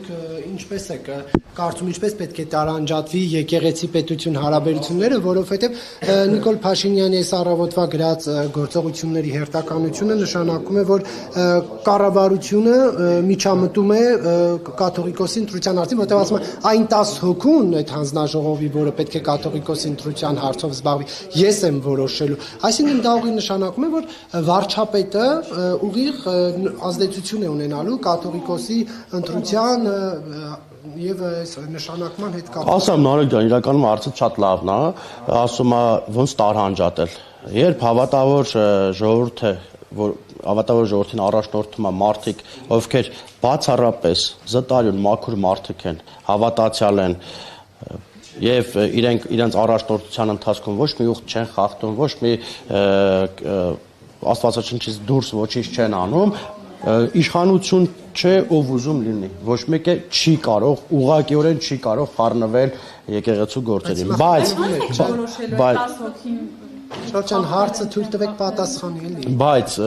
դուք ինչպես եք կարծում, ինչպես պետք է տարանջատվի եկեղեցի պետություն հարաբերությունները, որովհետև Նիկոլ Փաշինյանի այս առավոտվա գրած գործողությունների հերթականությունը նշանակում է, որ կառավարությունը միջամտում է կաթողիկոսի ընտրության հարցին, որտեղ ասում է այն 10 հոգուն այդ հանձնաժողովի, որը պետք է կաթողիկոսի ընտրության հարցով զբաղվի, ես եմ որոշելու։ Այսինքն դա ուղիղ նշանակում է, որ վարչապետը ուղիղ ազդեցություն է ունենալու կաթողիկոսի ընտրության եւ այս նշանակման հետ կապված։ Ասում Նարեկ ջան, իրականում հարցը շատ լավն է, ասում է ոնց տարանջատել։ Երբ հավատավոր ժողովուրդը, որ հավատավոր ժողովրդին առաջնորդում է մարդիկ, ովքեր բացառապես զտարյուն մաքուր մարդիկ են, հավատացյալ են եւ իրենց առաջնորդության ընթացքում ոչ մի ուխտ չեն խախտում, ոչ մի աստվածաշնչից դուրս ոչինչ չեն անում, իշխանություն չէ ով ուզում լինի, ոչ մեկը չի կարող, ուղղակիորեն չի կարող խառնվել եկեղեցու գործերին, բայց Շրջան հարցը թույլ տվեք պատասխանի էլի։ Բայց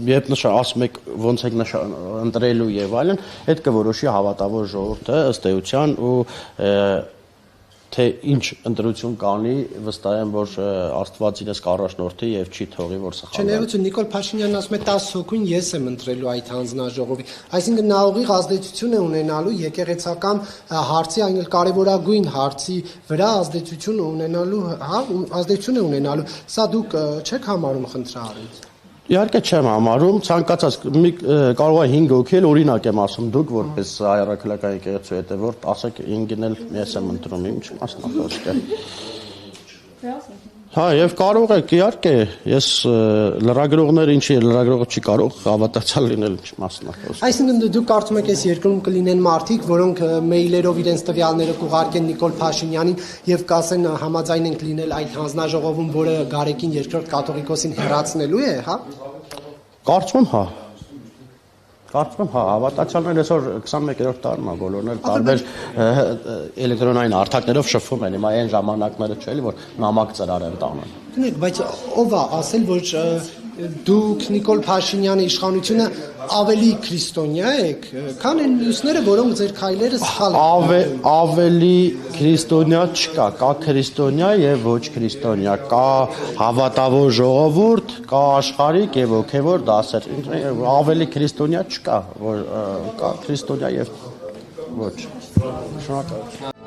երբ ասում եք ոնց եք ընտրելու եւ այլն, այդ կորոշի հավատավոր ժողովուրդը ըստ էության ու թե ինչ ընտրություն կանի, վստահ եմ, որ Աստված իրենց կառաջնորդի եւ չի թողի, որ սխալվի։ Չներություն Նիկոլ Փաշինյանն ասում է 10 հոգուն ես եմ ընտրելու այդ հանձնաժողովի։ Այսինքն նա ուղիղ ազդեցություն է ունենալու եկեղեցական հարցի, այն էլ կարևորագույն հարցի վրա ազդեցություն ունենալու, ազդեցություն է ունենալու։ Սա դուք չեք համարում խնդրահարույց։ Իհարկե չեմ համարում, ցանկացած կարող է 5 հոգի էլ օրինակ եմ ասում, դուք որպես հայրաքելական եկեղեցու հետևորդ ասեք 5-ին էլ ես եմ ընտրում, ինչ մասնախոսք է։ Հա, եւ կարող եք, իհարկե, ես լրագրողները ինչի լրագրողը չի կարող հավատացյալ լինել ինչ մասնախոսք։ Այսինքն դուք կարծում եք այս երկրում կլինեն մարդիկ, որոնք մեյլերով իրենց տվյալները կուղարկեն Նիկոլ Փաշինյանին եւ կասեն համաձայն ենք լինել այդ հանձնաժողովում, որը Գարեգին II կաթողիկոսին հեռացնելու է, հա։ Կարծում եմ, հա։ Կարծում եմ, հա, հավատացյալներ այսօր 21-րդ տարում է, բոլորն էլ տարբեր էլեկտրոնային հարթակներով շփվում են, հիմա այն ժամանակները չէ, որ նամակ ծրար են տանում։ Դնեք, բայց ով է ասել, որ դուք Նիկոլ Փաշինյանի իշխանությունը ավելի քրիստոնյա եք, քան այն մյուսները, որոնք ձեր քայլերը սխալ են։ Ավելի քրիստոնյա չկա, կա քրիստոնյա եւ ոչ քրիստոնյա, կա հավատավոր ժողովուրդ, կա աշխարհիկ եւ հոգեվոր դասեր։ Ավելի քրիստոնյա չկա, որ կա քրիստոնյա եւ ոչ։ Շնորհակալություն։